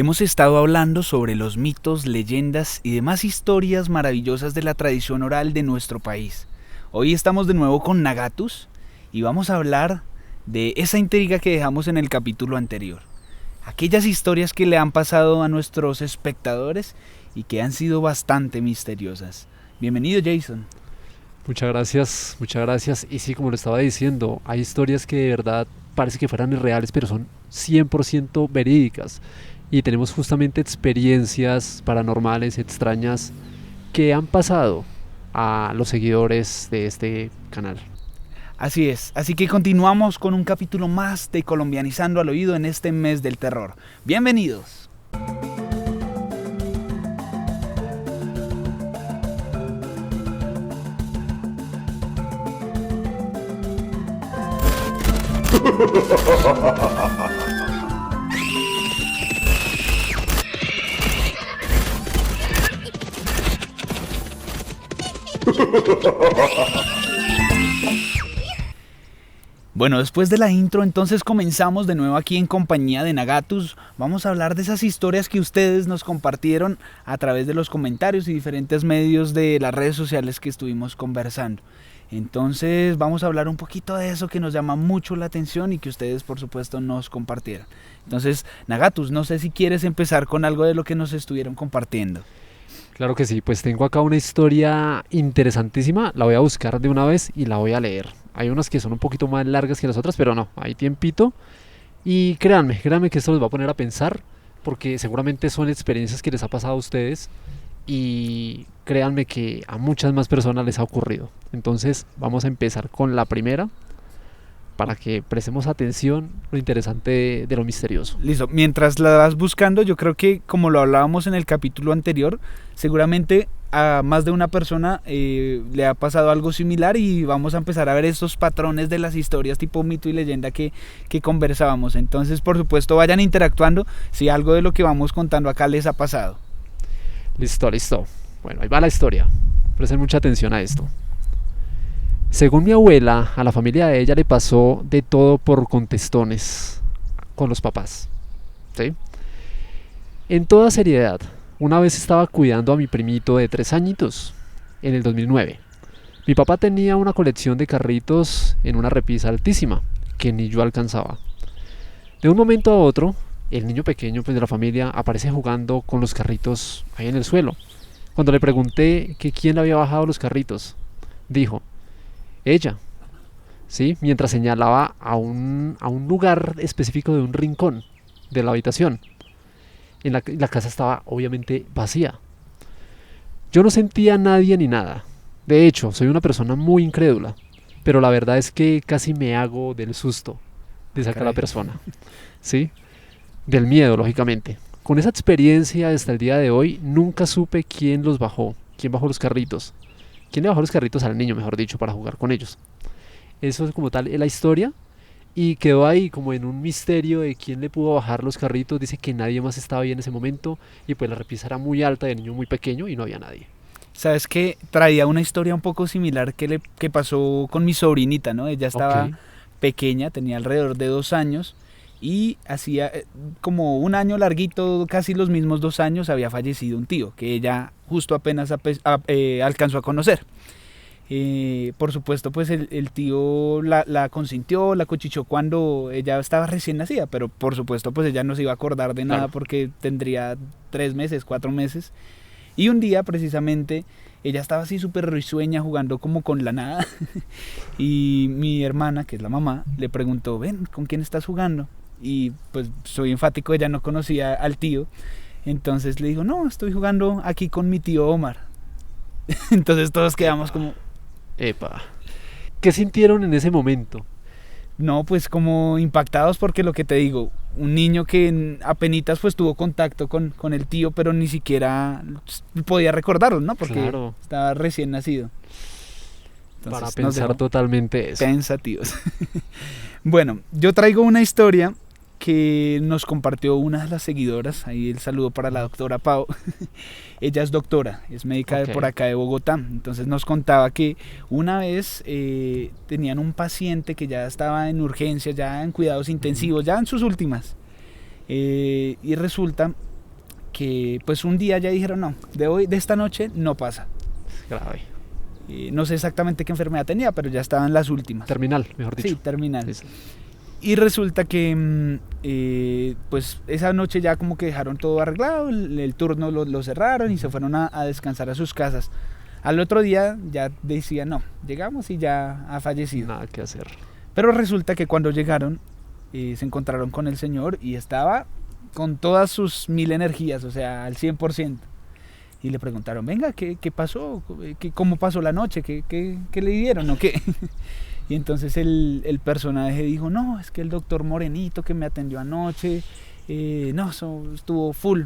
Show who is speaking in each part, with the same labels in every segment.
Speaker 1: Hemos estado hablando sobre los mitos, leyendas y demás historias maravillosas de la tradición oral de nuestro país. Hoy estamos de nuevo con Nagatus y vamos a hablar de esa intriga que dejamos en el capítulo anterior. Aquellas historias que le han pasado a nuestros espectadores y que han sido bastante misteriosas. Bienvenido, Jason.
Speaker 2: Muchas gracias. Y sí, como lo estaba diciendo, hay historias que de verdad parece que fueran irreales, pero son 100% verídicas. Y tenemos justamente experiencias paranormales, extrañas, que han pasado a los seguidores de este canal.
Speaker 1: Así es, así que continuamos con un capítulo más de Colombianizando al Oído en este mes del terror. Bienvenidos. Bueno, después de la intro, entonces comenzamos de nuevo aquí en compañía de Nagatus. Vamos a hablar de esas historias que ustedes nos compartieron a través de los comentarios y diferentes medios de las redes sociales que estuvimos conversando. Entonces vamos a hablar un poquito de eso que nos llama mucho la atención y que ustedes por supuesto nos compartieron. Entonces, Nagatus, no sé si quieres empezar con algo de lo que nos estuvieron compartiendo.
Speaker 2: Claro que sí, pues tengo acá una historia interesantísima, la voy a buscar de una vez y la voy a leer. Hay unas que son un poquito más largas que las otras, pero no, hay tiempito. Y créanme que esto los va a poner a pensar, porque seguramente son experiencias que les ha pasado a ustedes y créanme que a muchas más personas les ha ocurrido. Entonces vamos a empezar con la primera, para que prestemos atención lo interesante de lo misterioso.
Speaker 1: Listo, mientras la vas buscando, yo creo que como lo hablábamos en el capítulo anterior, seguramente a más de una persona le ha pasado algo similar y vamos a empezar a ver estos patrones de las historias tipo mito y leyenda que conversábamos. Entonces, por supuesto, vayan interactuando si algo de lo que vamos contando acá les ha pasado.
Speaker 2: Listo. Bueno, ahí va la historia. Presten mucha atención a esto. Según mi abuela, a la familia de ella le pasó de todo por contestones con los papás, ¿sí? En toda seriedad, una vez estaba cuidando a mi primito de 3 añitos, en el 2009. Mi papá tenía una colección de carritos en una repisa altísima, que ni yo alcanzaba. De un momento a otro, el niño pequeño pues, de la familia aparece jugando con los carritos ahí en el suelo. Cuando le pregunté que quién le había bajado los carritos, dijo: ella, ¿sí? Mientras señalaba a un lugar específico de un rincón de la habitación. La casa estaba obviamente vacía. Yo no sentía a nadie ni nada. De hecho, soy una persona muy incrédula, pero la verdad es que casi me hago del susto de sacar a la persona, ¿sí? Del miedo, lógicamente. Con esa experiencia hasta el día de hoy, nunca supe quién los bajó, quién bajó los carritos. ¿Quién le bajó los carritos al niño, mejor dicho, para jugar con ellos? Eso es como tal la historia. Y quedó ahí como en un misterio de quién le pudo bajar los carritos. Dice que nadie más estaba ahí en ese momento. Y pues la repisa era muy alta, de niño muy pequeño y no había nadie.
Speaker 1: Sabes que traía una historia un poco similar que pasó con mi sobrinita, ¿no? Ella estaba pequeña, tenía alrededor de 2 años. Y hacía como un año larguito, casi los mismos 2 años, había fallecido un tío que ella justo apenas alcanzó a conocer. Por supuesto, pues el tío la consintió, la cuchichó cuando ella estaba recién nacida, pero por supuesto, pues ella no se iba a acordar de nada porque tendría 3 meses, 4 meses. Y un día, precisamente, ella estaba así súper risueña jugando como con la nada. Y mi hermana, que es la mamá, le preguntó: ven, ¿con quién estás jugando? Y pues soy enfático, ella no conocía al tío. Entonces le dijo: no, estoy jugando aquí con mi tío Omar. Entonces todos quedamos como...
Speaker 2: Epa. ¿Qué sintieron en ese momento?
Speaker 1: No, pues como impactados porque lo que te digo, un niño que apenitas pues tuvo contacto con el tío, pero ni siquiera podía recordarlo, ¿no? Porque estaba recién nacido.
Speaker 2: Entonces, para pensar totalmente eso.
Speaker 1: Pensativos. Bueno, yo traigo una historia que nos compartió una de las seguidoras. Ahí el saludo para la doctora Pau. Ella es doctora, es médica de por acá de Bogotá. Entonces nos contaba que una vez tenían un paciente que ya estaba en urgencias, ya en cuidados intensivos, ya en sus últimas. Y resulta que pues un día ya dijeron, no, de esta noche no pasa.
Speaker 2: Grave.
Speaker 1: No sé exactamente qué enfermedad tenía, pero ya estaban las últimas.
Speaker 2: Terminal, mejor dicho.
Speaker 1: Sí, terminal.
Speaker 2: Sí.
Speaker 1: Y resulta que pues esa noche ya como que dejaron todo arreglado, el turno lo cerraron y se fueron a descansar a sus casas. Al otro día ya decían, no, llegamos y ya ha fallecido.
Speaker 2: Nada que hacer.
Speaker 1: Pero resulta que cuando llegaron se encontraron con el señor y estaba con todas sus 1000 energías, o sea, al 100%. Y le preguntaron, venga, ¿qué pasó? ¿Cómo pasó la noche? ¿Qué le dieron o qué? Y entonces el personaje dijo, no, es que el doctor Morenito que me atendió anoche, no, estuvo full.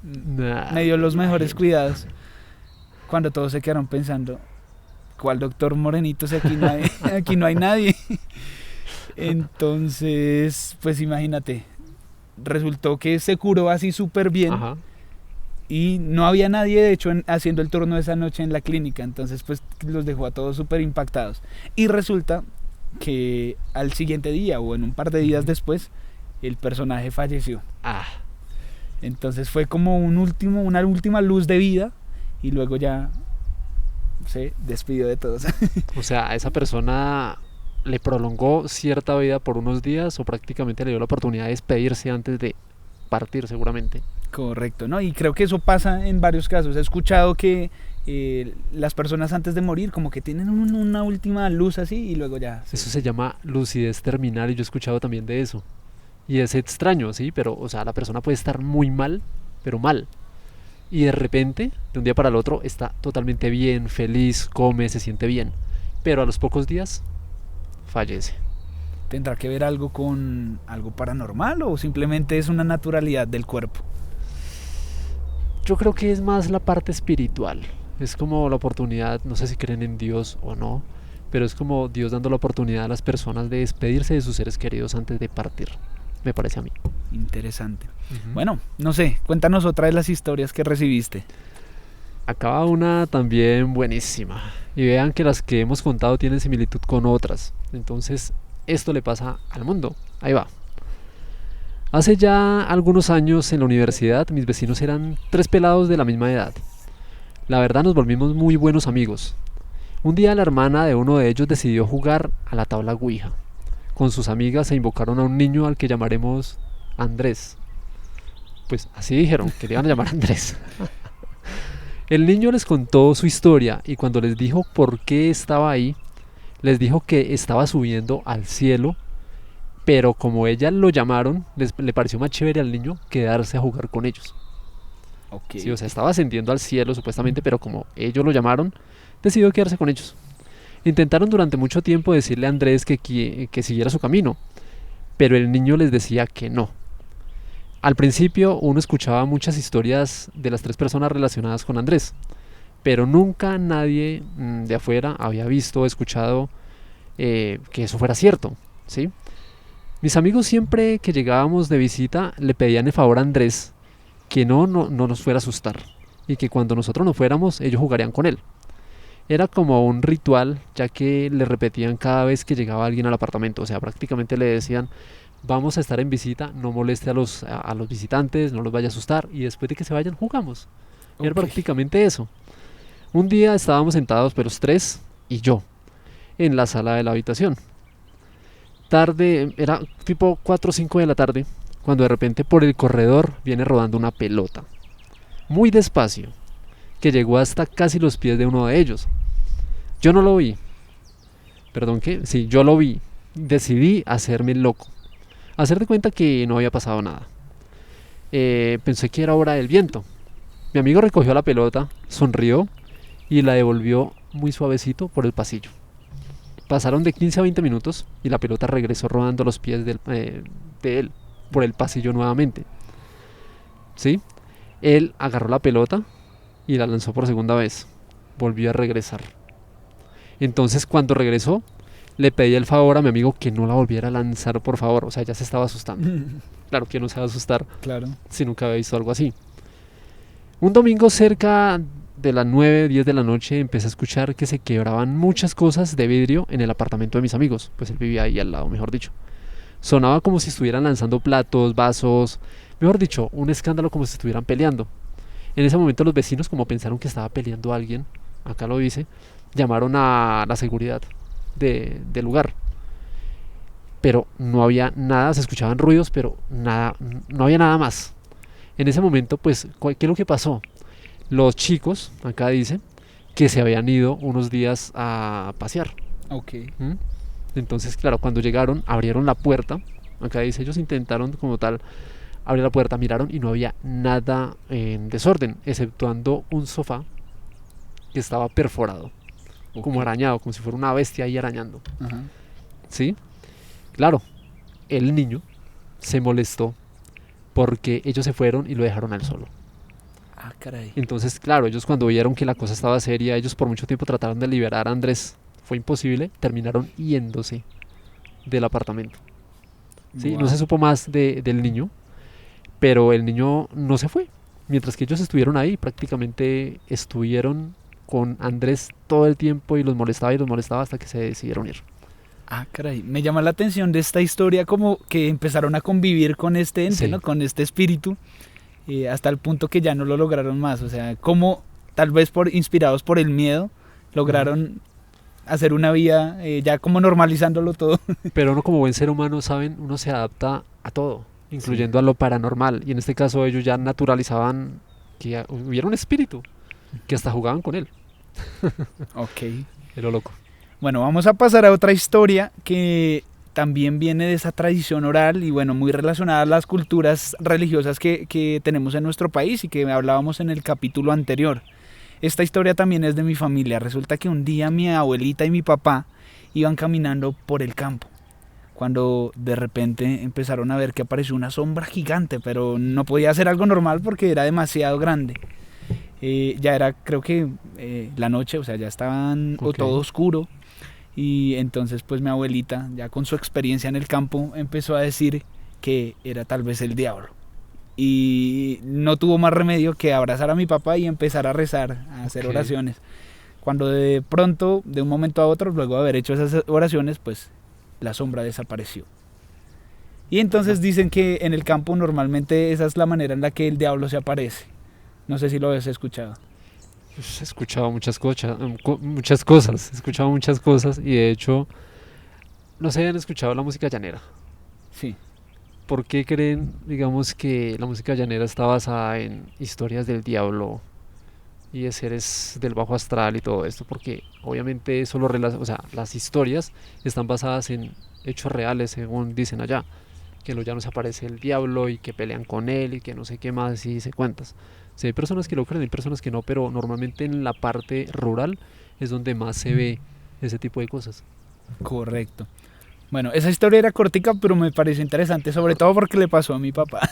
Speaker 1: Me dio los mejores cuidados. Cuando todos se quedaron pensando, ¿cuál doctor Morenito? Si aquí no hay nadie. Entonces, pues imagínate, resultó que se curó así súper bien.
Speaker 2: Ajá.
Speaker 1: Y no había nadie, de hecho, haciendo el turno esa noche en la clínica. Entonces, pues los dejó a todos súper impactados. Y resulta que al siguiente día o en un par de días después, el personaje falleció. Entonces fue como una última luz de vida y luego ya se despidió de todos.
Speaker 2: O sea, a esa persona le prolongó cierta vida por unos días o prácticamente le dio la oportunidad de despedirse antes de partir seguramente.
Speaker 1: Correcto, ¿no? Y creo que eso pasa en varios casos. He escuchado que las personas antes de morir como que tienen una última luz así y luego ya...
Speaker 2: Eso se llama lucidez terminal y yo he escuchado también de eso. Y es extraño, ¿sí? Pero, o sea, la persona puede estar muy mal, pero mal. Y de repente, de un día para el otro, está totalmente bien, feliz, come, se siente bien. Pero a los pocos días, fallece.
Speaker 1: ¿Tendrá que ver algo con algo paranormal o simplemente es una naturalidad del cuerpo?
Speaker 2: Yo creo que es más la parte espiritual. Es como la oportunidad, no sé si creen en Dios o no, pero es como Dios dando la oportunidad a las personas de despedirse de sus seres queridos antes de partir. Me parece a mí.
Speaker 1: Interesante. Bueno, no sé, cuéntanos otra de las historias que recibiste.
Speaker 2: Acaba una también buenísima. Y vean que las que hemos contado tienen similitud con otras. Entonces, esto le pasa al mundo. Ahí va. Hace ya algunos años en la universidad, mis vecinos eran 3 pelados de la misma edad. La verdad nos volvimos muy buenos amigos. Un día la hermana de uno de ellos decidió jugar a la tabla Ouija. Con sus amigas e invocaron a un niño al que llamaremos Andrés. Pues así dijeron, que le iban a llamar Andrés. El niño les contó su historia y cuando les dijo por qué estaba ahí, les dijo que estaba subiendo al cielo, pero como ellas lo llamaron, le pareció más chévere al niño quedarse a jugar con ellos.
Speaker 1: Okay.
Speaker 2: Sí, o sea, estaba ascendiendo al cielo supuestamente, pero como ellos lo llamaron, decidió quedarse con ellos. Intentaron durante mucho tiempo decirle a Andrés que siguiera su camino, pero el niño les decía que no. Al principio uno escuchaba muchas historias de las 3 personas relacionadas con Andrés, pero nunca nadie de afuera había visto o escuchado que eso fuera cierto, ¿sí? Mis amigos siempre que llegábamos de visita le pedían el favor a Andrés que no nos fuera a asustar y que cuando nosotros no fuéramos ellos jugarían con él. Era como un ritual, ya que le repetían cada vez que llegaba alguien al apartamento, o sea, prácticamente le decían, vamos a estar en visita, no moleste a los visitantes, no los vaya a asustar y después de que se vayan jugamos. Era prácticamente eso. Un día estábamos sentados, pero los 3 y yo, en la sala de la habitación. Tarde, era tipo 4 o 5 de la tarde, cuando de repente por el corredor viene rodando una pelota, muy despacio, que llegó hasta casi los pies de uno de ellos. Yo no lo vi. Perdón, ¿qué? Sí, yo lo vi. Decidí hacerme loco. Hacer de cuenta que no había pasado nada. Pensé que era hora del viento. Mi amigo recogió la pelota, sonrió y la devolvió muy suavecito por el pasillo. Pasaron de 15 a 20 minutos y la pelota regresó rodando a los pies de él por el pasillo nuevamente. ¿Sí? Él agarró la pelota y la lanzó por segunda vez. Volvió a regresar. Entonces cuando regresó, le pedí el favor a mi amigo que no la volviera a lanzar, por favor. O sea, ya se estaba asustando. Claro que no se va a asustar si nunca había visto algo así. Un domingo cerca de las 9, 10 de la noche empecé a escuchar que se quebraban muchas cosas de vidrio en el apartamento de mis amigos. Pues él vivía ahí al lado, mejor dicho. Sonaba como si estuvieran lanzando platos, vasos, mejor dicho, un escándalo como si estuvieran peleando. En ese momento los vecinos, como pensaron que estaba peleando alguien, acá lo dice, llamaron a la seguridad del lugar. Pero no había nada, se escuchaban ruidos, pero nada, no había nada más. En ese momento, pues, ¿qué es lo que pasó? Los chicos, acá dice, que se habían ido unos días a pasear.
Speaker 1: Ok.
Speaker 2: ¿Mm? Entonces, claro, cuando llegaron, abrieron la puerta. Acá dice, ellos intentaron como tal abrir la puerta, miraron y no había nada en desorden, exceptuando un sofá que estaba perforado, como arañado, como si fuera una bestia ahí arañando.
Speaker 1: Ajá.
Speaker 2: ¿Sí? Claro, el niño se molestó porque ellos se fueron y lo dejaron al solo.
Speaker 1: Ah, caray.
Speaker 2: Entonces, claro, ellos cuando vieron que la cosa estaba seria, ellos por mucho tiempo trataron de liberar a Andrés. Fue imposible, terminaron yéndose del apartamento. ¿Sí?
Speaker 1: Wow.
Speaker 2: No se supo más del niño, pero el niño no se fue. Mientras que ellos estuvieron ahí, prácticamente estuvieron con Andrés todo el tiempo y los molestaba hasta que se decidieron ir.
Speaker 1: Ah, caray. Me llama la atención de esta historia como que empezaron a convivir con este ente,
Speaker 2: Sí.
Speaker 1: ¿no? Con este espíritu, hasta el punto que ya no lo lograron más. O sea, como tal vez inspirados por el miedo, lograron hacer una vida ya como normalizándolo todo.
Speaker 2: Pero uno como buen ser humano, ¿saben? Uno se adapta a todo, incluyendo
Speaker 1: Sí.
Speaker 2: a lo paranormal. Y en este caso ellos ya naturalizaban que hubiera un espíritu, que hasta jugaban con él.
Speaker 1: Ok.
Speaker 2: Era loco.
Speaker 1: Bueno, vamos a pasar a otra historia que también viene de esa tradición oral y bueno, muy relacionada a las culturas religiosas que tenemos en nuestro país y que hablábamos en el capítulo anterior. Esta historia también es de mi familia. Resulta que un día mi abuelita y mi papá iban caminando por el campo, cuando de repente empezaron a ver que apareció una sombra gigante, pero no podía ser algo normal porque era demasiado grande. Ya era, creo que la noche, o sea, ya estaban todo oscuro. Y entonces pues mi abuelita, ya con su experiencia en el campo, empezó a decir que era tal vez el diablo. Y no tuvo más remedio que abrazar a mi papá y empezar a rezar, a hacer oraciones. Cuando de pronto, de un momento a otro, luego de haber hecho esas oraciones, pues la sombra desapareció. Y entonces dicen que en el campo normalmente esa es la manera en la que el diablo se aparece. No sé si lo has escuchado.
Speaker 2: He escuchado muchas cosas, he escuchado muchas cosas y de hecho no sé, han escuchado la música llanera.
Speaker 1: Sí.
Speaker 2: ¿Por qué creen, digamos, que la música llanera está basada en historias del diablo y de seres del bajo astral y todo esto? Porque obviamente eso o sea, las historias están basadas en hechos reales, según dicen allá, que en los llanos aparece el diablo y que pelean con él y que no sé qué más y se cuentas. Sí, hay personas que lo creen, hay personas que no, pero normalmente en la parte rural es donde más se ve ese tipo de cosas.
Speaker 1: Correcto. Bueno, esa historia era cortica, pero me pareció interesante, sobre todo porque le pasó a mi papá.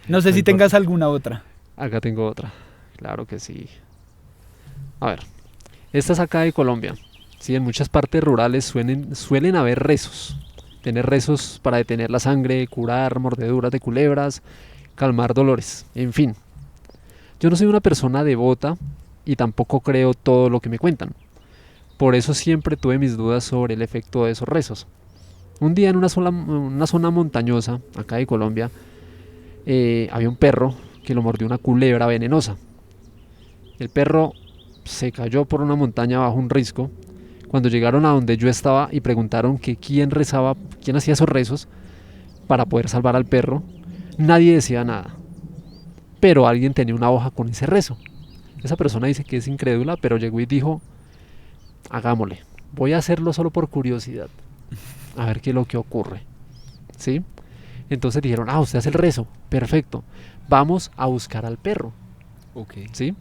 Speaker 1: No sé
Speaker 2: No
Speaker 1: si
Speaker 2: importa.
Speaker 1: tengas alguna otra.
Speaker 2: Acá tengo otra, claro que sí. A ver, esta es acá de Colombia. Sí, en muchas partes rurales suelen haber rezos. Tener rezos para detener la sangre, curar mordeduras de culebras, calmar dolores, en fin. Yo no soy una persona devota y tampoco creo todo lo que me cuentan. Por eso siempre tuve mis dudas sobre el efecto de esos rezos. Un día en una zona montañosa, acá de Colombia, había un perro que lo mordió una culebra venenosa. El perro se cayó por una montaña bajo un risco. Cuando llegaron a donde yo estaba y preguntaron que quién rezaba, quién hacía esos rezos para poder salvar al perro, nadie decía nada. Pero alguien tenía una hoja con ese rezo. Esa persona dice que es incrédula, pero llegó y dijo, hagámosle, voy a hacerlo solo por curiosidad, a ver qué es lo que ocurre. ¿Sí? Entonces dijeron, usted hace el rezo, perfecto, vamos a buscar al perro. ¿Sí?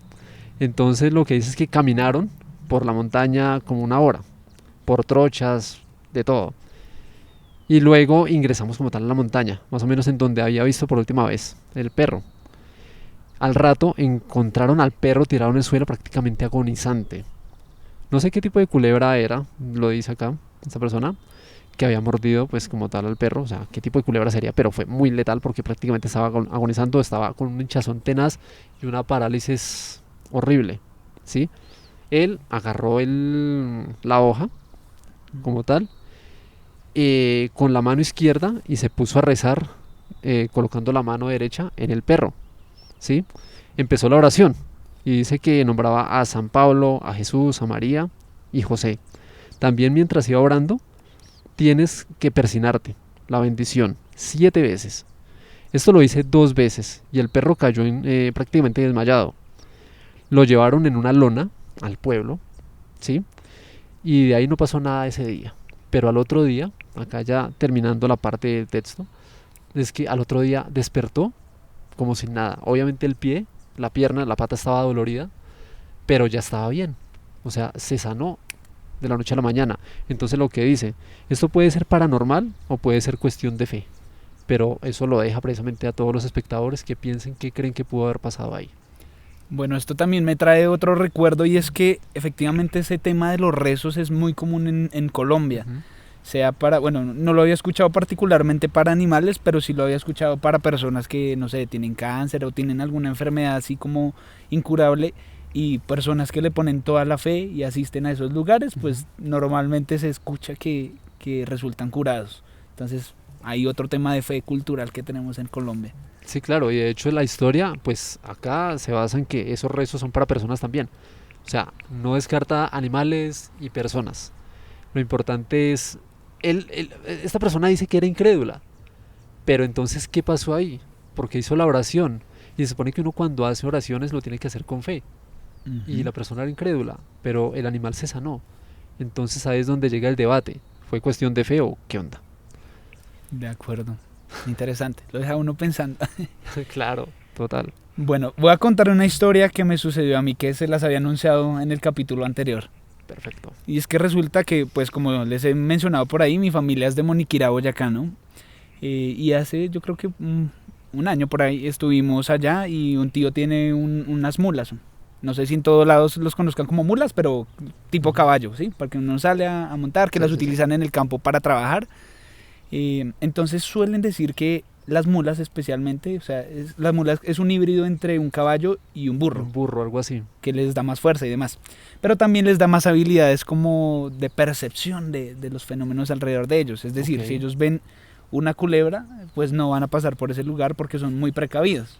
Speaker 2: Entonces lo que dice es que caminaron por la montaña como una hora, por trochas, de todo. Y luego ingresamos como tal a la montaña, más o menos en donde había visto por última vez el perro. Al rato encontraron al perro tirado en el suelo prácticamente agonizante. No sé qué tipo de culebra era, lo dice acá esta persona, que había mordido pues como tal al perro, o sea, qué tipo de culebra sería, pero fue muy letal porque prácticamente estaba agonizando, estaba con un hinchazón tenaz y una parálisis horrible, ¿sí? Él agarró la hoja como tal con la mano izquierda y se puso a rezar colocando la mano derecha en el perro, ¿sí? Empezó la oración y dice que nombraba a San Pablo, a Jesús, a María y José. También mientras iba orando, tienes que persignarte, la bendición, 7 veces. Esto lo hice 2 veces y el perro cayó prácticamente desmayado. Lo llevaron en una lona al pueblo, ¿sí? Y de ahí no pasó nada ese día. Pero al otro día, acá ya terminando la parte del texto, es que al otro día despertó como sin nada. Obviamente el pie, la pierna, la pata estaba dolorida, pero ya estaba bien. O sea, se sanó de la noche a la mañana. Entonces lo que dice, esto puede ser paranormal o puede ser cuestión de fe. Pero eso lo deja precisamente a todos los espectadores que piensen qué creen que pudo haber pasado ahí.
Speaker 1: Bueno, esto también me trae otro recuerdo y es que efectivamente ese tema de los rezos es muy común en Colombia. Sea para, bueno, no lo había escuchado particularmente para animales, pero sí lo había escuchado para personas que, no sé, tienen cáncer o tienen alguna enfermedad así como incurable y personas que le ponen toda la fe y asisten a esos lugares, pues normalmente se escucha que resultan curados. Entonces hay otro tema de fe cultural que tenemos en Colombia.
Speaker 2: Sí, claro, y de hecho la historia, pues acá se basa en que esos rezos son para personas también. O sea, no descarta animales y personas. Lo importante es, esta persona dice que era incrédula, pero entonces, ¿qué pasó ahí? Porque hizo la oración, y se supone que uno cuando hace oraciones lo tiene que hacer con fe, y la persona era incrédula, pero el animal se sanó. Entonces ahí es donde llega el debate. ¿Fue cuestión de fe o qué onda?
Speaker 1: De acuerdo. Interesante, lo deja uno pensando.
Speaker 2: Claro, total.
Speaker 1: Bueno, voy a contar una historia que me sucedió a mí, que se las había anunciado en el capítulo anterior.
Speaker 2: Perfecto.
Speaker 1: Y es que resulta que, pues como les he mencionado por ahí, mi familia es de Moniquirá, Boyacá, ¿no? Y hace, yo creo que un año por ahí estuvimos allá y un tío tiene unas mulas. No sé si en todos lados los conozcan como mulas, pero tipo caballo, ¿sí? Porque uno sale a montar, que las utilizan en el campo para trabajar. Entonces suelen decir que las mulas especialmente, o sea, las mulas es un híbrido entre un caballo y un burro.
Speaker 2: Un burro, algo así.
Speaker 1: Que les da más fuerza y demás. Pero también les da más habilidades como de percepción de los fenómenos alrededor de ellos. Es decir, si ellos ven una culebra, pues no van a pasar por ese lugar porque son muy precavidos.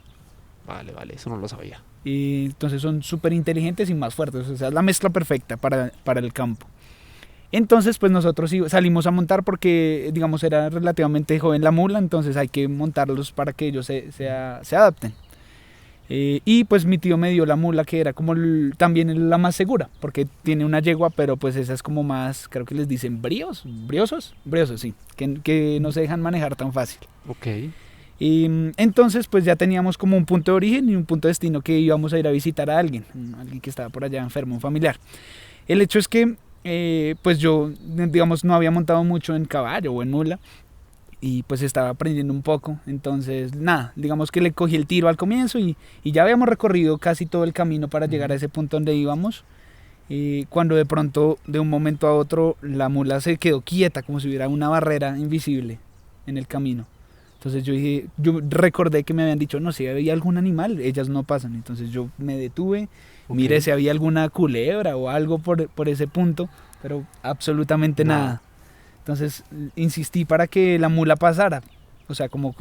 Speaker 2: Vale, eso no lo sabía.
Speaker 1: Y entonces son súper inteligentes y más fuertes. O sea, es la mezcla perfecta para el campo. Entonces pues nosotros salimos a montar porque digamos era relativamente joven la mula, entonces hay que montarlos para que ellos se adapten. Y pues mi tío me dio la mula que era como también la más segura, porque tiene una yegua, pero pues esa es como más, creo que les dicen briosos, sí, que no se dejan manejar tan fácil.
Speaker 2: Ok.
Speaker 1: Y entonces pues ya teníamos como un punto de origen y un punto de destino que íbamos a ir a visitar a alguien que estaba por allá enfermo, un familiar. El hecho es que pues yo, digamos, no había montado mucho en caballo o en mula y pues estaba aprendiendo un poco, entonces nada, digamos que le cogí el tiro al comienzo y ya habíamos recorrido casi todo el camino para llegar a ese punto donde íbamos, cuando de pronto, de un momento a otro, la mula se quedó quieta como si hubiera una barrera invisible en el camino. Entonces yo recordé que me habían dicho, no, si había algún animal, ellas no pasan, entonces yo me detuve. Mire si había alguna culebra o algo por ese punto, pero absolutamente nada. Entonces insistí para que la mula pasara, o sea, como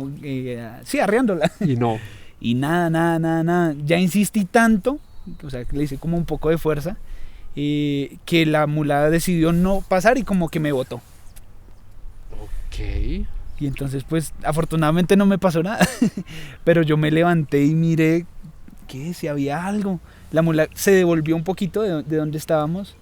Speaker 1: sí, arreándola.
Speaker 2: Y no.
Speaker 1: Y nada. Ya insistí tanto, o sea, le hice como un poco de fuerza, que la mula decidió no pasar y como que me botó.
Speaker 2: Ok.
Speaker 1: Y entonces pues afortunadamente no me pasó nada, pero yo me levanté y miré si había algo. La mula se devolvió un poquito de donde estábamos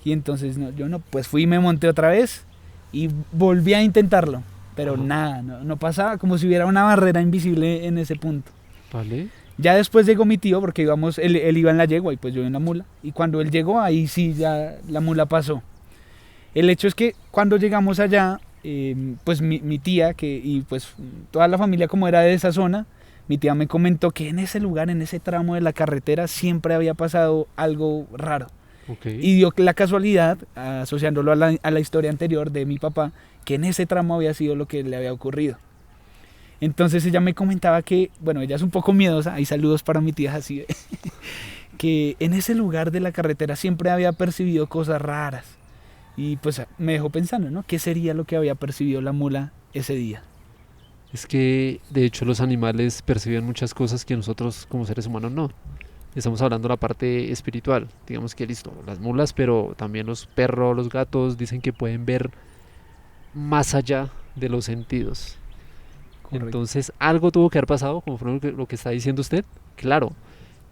Speaker 1: y entonces yo pues fui y me monté otra vez y volví a intentarlo, pero nada, no pasaba, como si hubiera una barrera invisible en ese punto.
Speaker 2: Vale.
Speaker 1: Ya después llegó mi tío porque él iba en la yegua y pues yo en la mula, y cuando él llegó ahí sí ya la mula pasó. El hecho es que cuando llegamos allá, pues mi tía y pues toda la familia como era de esa zona, mi tía me comentó que en ese lugar, en ese tramo de la carretera, siempre había pasado algo raro. Y dio la casualidad, asociándolo a la historia anterior de mi papá, que en ese tramo había sido lo que le había ocurrido. Entonces ella me comentaba que, bueno, ella es un poco miedosa, hay saludos para mi tía así, que en ese lugar de la carretera siempre había percibido cosas raras. Y pues me dejó pensando, ¿no? ¿Qué sería lo que había percibido la mula ese día?
Speaker 2: Es que de hecho los animales perciben muchas cosas que nosotros como seres humanos no. Estamos hablando de la parte espiritual, digamos que listo, las mulas, pero también los perros, los gatos dicen que pueden ver más allá de los sentidos.
Speaker 1: Correcto.
Speaker 2: Entonces algo tuvo que haber pasado, como fue lo que está diciendo usted, claro.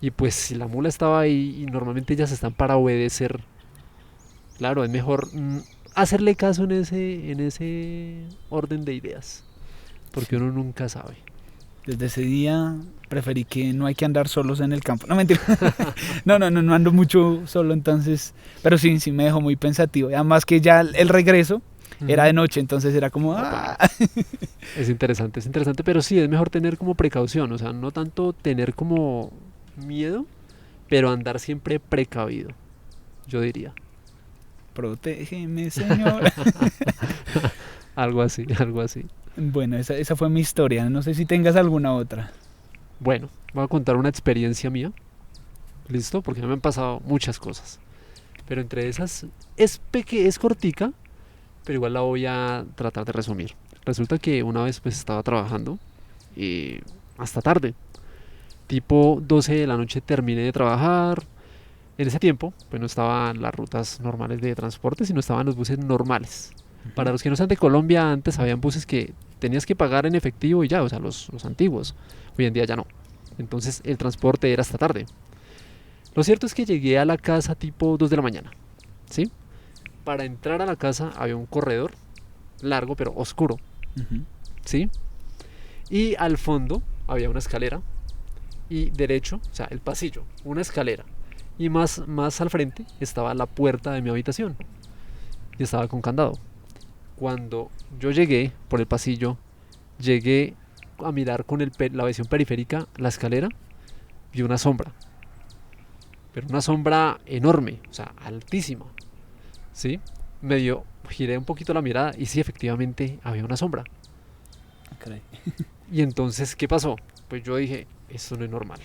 Speaker 2: Y pues si la mula estaba ahí y normalmente ellas están para obedecer, claro, es mejor hacerle caso en ese orden de ideas, porque
Speaker 1: Sí.
Speaker 2: uno nunca sabe.
Speaker 1: Desde ese día preferí que no hay que andar solos en el campo. No, mentira. No ando mucho solo, entonces. Pero sí, sí me dejó muy pensativo. Y además que ya el regreso era de
Speaker 2: Ujú.
Speaker 1: noche, entonces era como.
Speaker 2: Opa.
Speaker 1: ¡Ah!
Speaker 2: Es interesante, pero sí, es mejor tener como precaución, o sea, no tanto tener como miedo, pero andar siempre precavido, yo diría.
Speaker 1: Protégeme, Señor.
Speaker 2: Algo así, algo así.
Speaker 1: Bueno, esa fue mi historia. No sé si tengas alguna otra.
Speaker 2: Bueno, voy a contar una experiencia mía, ¿listo? Porque me han pasado muchas cosas, pero entre esas es cortica, pero igual la voy a tratar de resumir. Resulta que una vez pues estaba trabajando hasta tarde, tipo 12 de la noche terminé de trabajar. En ese tiempo, pues no estaban las rutas normales de transporte, sino estaban los buses normales. Para los que no sean de Colombia, antes habían buses que tenías que pagar en efectivo y ya, o sea, los antiguos. Hoy en día ya no. Entonces el transporte era hasta tarde. Lo cierto es que llegué a la casa tipo 2 de la mañana, ¿sí? Para entrar a la casa había un corredor largo pero oscuro,
Speaker 1: Ujú.
Speaker 2: ¿sí? Y al fondo había una escalera y derecho, o sea, el pasillo, una escalera. Y más al frente estaba la puerta de mi habitación y estaba con candado. Cuando yo llegué por el pasillo, llegué a mirar con la visión periférica la escalera, vi una sombra, pero una sombra enorme, o sea, altísima, ¿sí? Medio giré un poquito la mirada y sí, efectivamente había una sombra.
Speaker 1: Caray.
Speaker 2: Y entonces, ¿qué pasó? Pues yo dije, esto no es normal.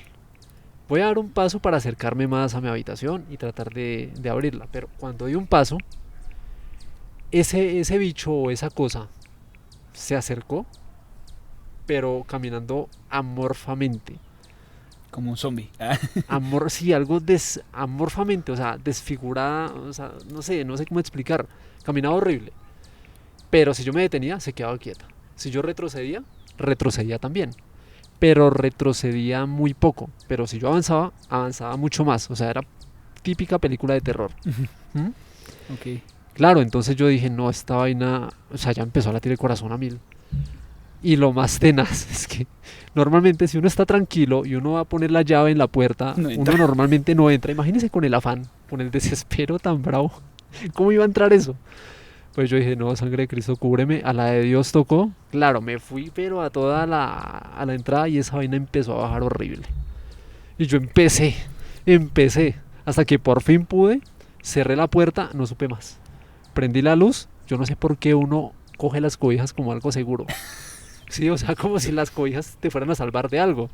Speaker 2: Voy a dar un paso para acercarme más a mi habitación y tratar de abrirla. Pero cuando di un paso, ese bicho o esa cosa se acercó, pero caminando amorfamente.
Speaker 1: Como un zombie.
Speaker 2: Sí, algo amorfamente, o sea, desfigurada, o sea, no sé cómo explicar. Caminaba horrible. Pero si yo me detenía, se quedaba quieta. Si yo retrocedía, retrocedía también. Pero retrocedía muy poco. Pero si yo avanzaba, avanzaba mucho más. O sea, era típica película de terror. ¿Mm?
Speaker 1: Ok.
Speaker 2: Claro, entonces yo dije, no, esta vaina, o sea, ya empezó a latir el corazón a mil. Y lo más tenaz es que normalmente si uno está tranquilo y uno va a poner la llave en la puerta,
Speaker 1: No
Speaker 2: uno
Speaker 1: entra.
Speaker 2: normalmente no entra. Imagínese con el afán, con el desespero tan bravo. ¿Cómo iba a entrar eso? Pues yo dije, no, sangre de Cristo, cúbreme. A la de Dios tocó. Claro, me fui, pero a la entrada y esa vaina empezó a bajar horrible. Y yo empecé, hasta que por fin pude, cerré la puerta, no supe más. Prendí la luz, yo no sé por qué uno coge las cobijas como algo seguro. Sí, o sea, como si las cobijas te fueran a salvar de algo.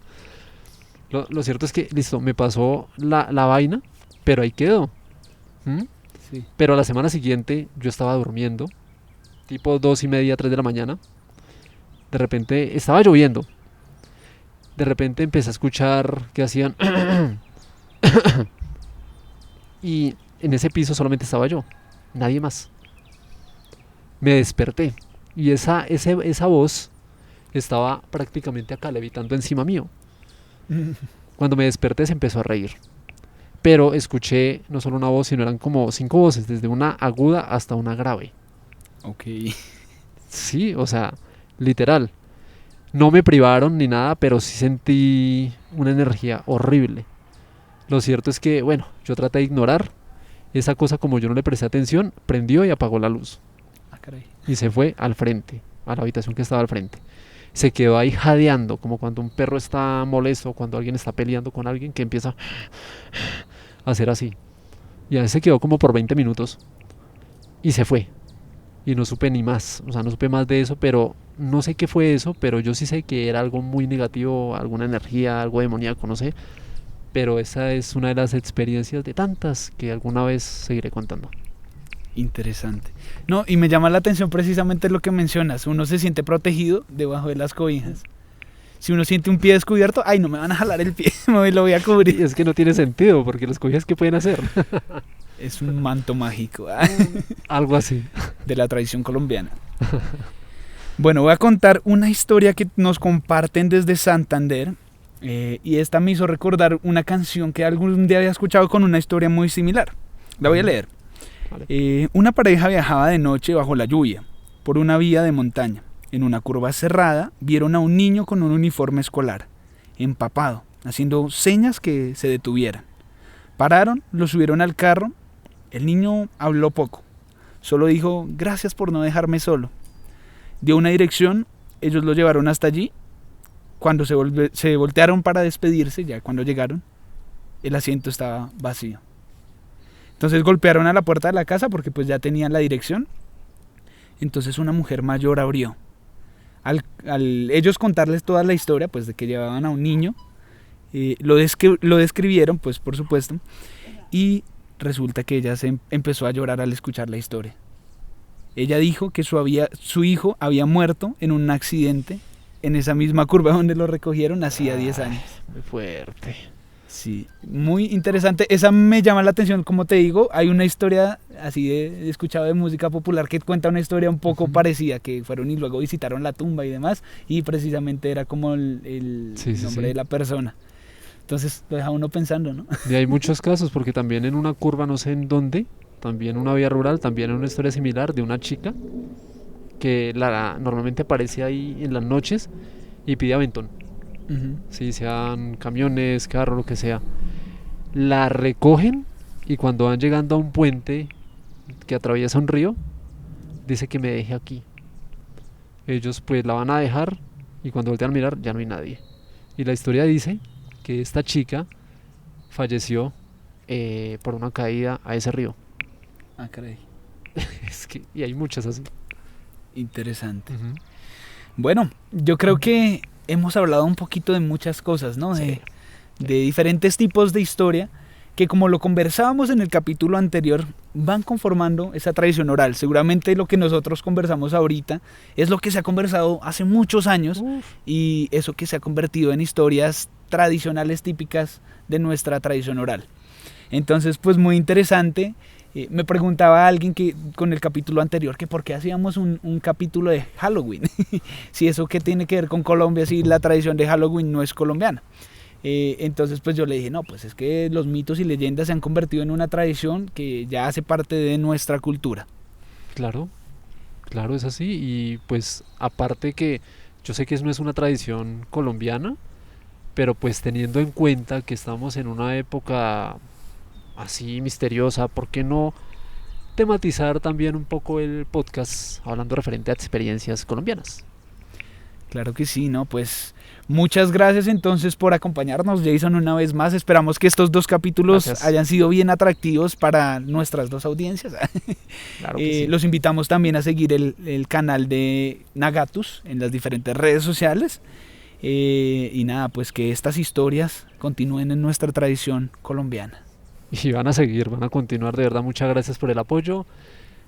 Speaker 2: Lo cierto es que, listo, me pasó la vaina, pero ahí quedó. ¿Mm?
Speaker 1: Sí.
Speaker 2: Pero a la semana siguiente yo estaba durmiendo, tipo 2:30, 3 de la mañana. De repente estaba lloviendo. De repente empecé a escuchar que hacían y en ese piso solamente estaba yo, nadie más. Me desperté y esa voz estaba prácticamente acá levitando encima mío. Cuando me desperté se empezó a reír. Pero escuché no solo una voz, sino eran como 5 voces, desde una aguda hasta una grave.
Speaker 1: Ok.
Speaker 2: Sí, o sea, literal. No me privaron ni nada, pero sí sentí una energía horrible. Lo cierto es que, bueno, yo traté de ignorar esa cosa, como yo no le presté atención, prendió y apagó la luz.
Speaker 1: Ah, caray.
Speaker 2: Y se fue al frente, a la habitación que estaba al frente. Se quedó ahí jadeando, como cuando un perro está molesto, cuando alguien está peleando con alguien, que empieza a hacer así. Y ahí se quedó como por 20 minutos y se fue. Y no supe ni más, o sea, no supe más de eso, pero no sé qué fue eso, pero yo sí sé que era algo muy negativo, alguna energía, algo demoníaco, no sé. Pero esa es una de las experiencias de tantas que alguna vez seguiré contando.
Speaker 1: Interesante. No, y me llama la atención precisamente lo que mencionas. Uno se siente protegido debajo de las cobijas. Si uno siente un pie descubierto, ay, no me van a jalar el pie, me lo voy a cubrir.
Speaker 2: Y es que no tiene sentido, porque las cobijas, ¿qué pueden hacer?
Speaker 1: Es un manto mágico.
Speaker 2: Algo así.
Speaker 1: De la tradición colombiana. Bueno, voy a contar una historia que nos comparten desde Santander. Y esta me hizo recordar una canción que algún día había escuchado con una historia muy similar. La voy a leer. Vale. Una pareja viajaba de noche bajo la lluvia por una vía de montaña. En una curva cerrada vieron a un niño con un uniforme escolar, empapado, haciendo señas que se detuvieran. Pararon, lo subieron al carro. El niño habló poco. Solo dijo, gracias por no dejarme solo. Dio una dirección, ellos lo llevaron hasta allí. Cuando se voltearon para despedirse, ya cuando llegaron, el asiento estaba vacío. Entonces golpearon a la puerta de la casa porque pues ya tenían la dirección. Entonces una mujer mayor abrió. Al ellos contarles toda la historia, pues de que llevaban a un niño, lo describieron, pues por supuesto, y resulta que ella empezó a llorar al escuchar la historia. Ella dijo que su hijo había muerto en un accidente en esa misma curva donde lo recogieron hacía 10 años.
Speaker 2: Muy fuerte.
Speaker 1: Sí, muy interesante. Esa me llama la atención, como te digo, hay una historia así he escuchado de música popular que cuenta una historia un poco parecida, que fueron y luego visitaron la tumba y demás, y precisamente era como el nombre de la persona. Entonces lo deja uno pensando, ¿no?
Speaker 2: Y hay muchos casos, porque también en una curva, no sé en dónde, también una vía rural, también hay una historia similar de una chica que normalmente aparece ahí en las noches y pide aventón. Sí, sean camiones, carros, lo que sea. La recogen y cuando van llegando a un puente que atraviesa un río, dice que me deje aquí. Ellos pues la van a dejar y cuando voltean a mirar ya no hay nadie. Y la historia dice que esta chica falleció por una caída a ese río.
Speaker 1: Ah, caray.
Speaker 2: Y hay muchas así.
Speaker 1: Interesante. Bueno, yo creo que hemos hablado un poquito de muchas cosas, ¿no? De diferentes tipos de historia que, como lo conversábamos en el capítulo anterior, van conformando esa tradición oral. Seguramente lo que nosotros conversamos ahorita es lo que se ha conversado hace muchos años. Y eso que se ha convertido en historias tradicionales típicas de nuestra tradición oral. Entonces, pues muy interesante. Me preguntaba alguien que con el capítulo anterior que por qué hacíamos un capítulo de Halloween. Si eso que tiene que ver con Colombia, si la tradición de Halloween no es colombiana. Entonces pues yo le dije, no, pues es que los mitos y leyendas se han convertido en una tradición que ya hace parte de nuestra cultura.
Speaker 2: Claro, claro, es así. Y pues aparte que yo sé que eso no es una tradición colombiana, pero pues teniendo en cuenta que estamos en una época así misteriosa, ¿por qué no tematizar también un poco el podcast hablando referente a experiencias colombianas?
Speaker 1: Claro que sí, ¿no? Pues muchas gracias entonces por acompañarnos, Jason, una vez más. Esperamos que estos 2 capítulos hayan sido bien atractivos para nuestras 2 audiencias.
Speaker 2: Claro que sí.
Speaker 1: Los invitamos también a seguir el canal de Nagatus en las diferentes redes sociales. Y nada, pues que estas historias continúen en nuestra tradición colombiana.
Speaker 2: Y van a seguir, van a continuar, de verdad, muchas gracias por el apoyo,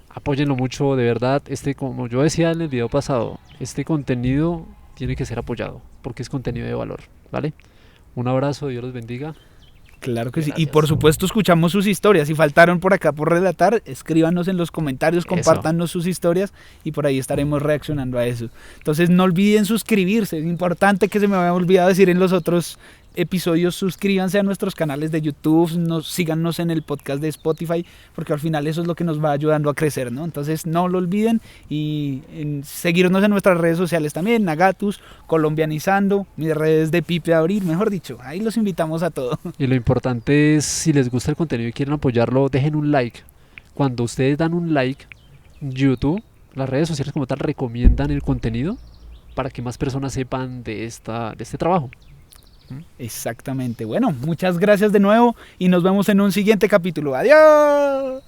Speaker 2: apóyenlo mucho, de verdad, como yo decía en el video pasado, este contenido tiene que ser apoyado, porque es contenido de valor, ¿vale? Un abrazo, Dios los bendiga.
Speaker 1: Claro que sí, y por supuesto escuchamos sus historias, si faltaron por acá por relatar, escríbanos en los comentarios, compártanos sus historias y por ahí estaremos reaccionando a eso. Entonces no olviden suscribirse, es importante, que se me había olvidado decir en los otros episodios, suscríbanse a nuestros canales de YouTube, síganos en el podcast de Spotify, porque al final eso es lo que nos va ayudando a crecer, ¿no? Entonces no lo olviden y seguirnos en nuestras redes sociales también, Nagatus, Colombianizando, mis redes de Pipe Abril, mejor dicho, ahí los invitamos a todo.
Speaker 2: Y lo importante es, si les gusta el contenido y quieren apoyarlo, dejen un like. Cuando ustedes dan un like, YouTube, las redes sociales como tal recomiendan el contenido para que más personas sepan de este trabajo.
Speaker 1: Exactamente. Bueno, muchas gracias de nuevo y nos vemos en un siguiente capítulo. ¡Adiós!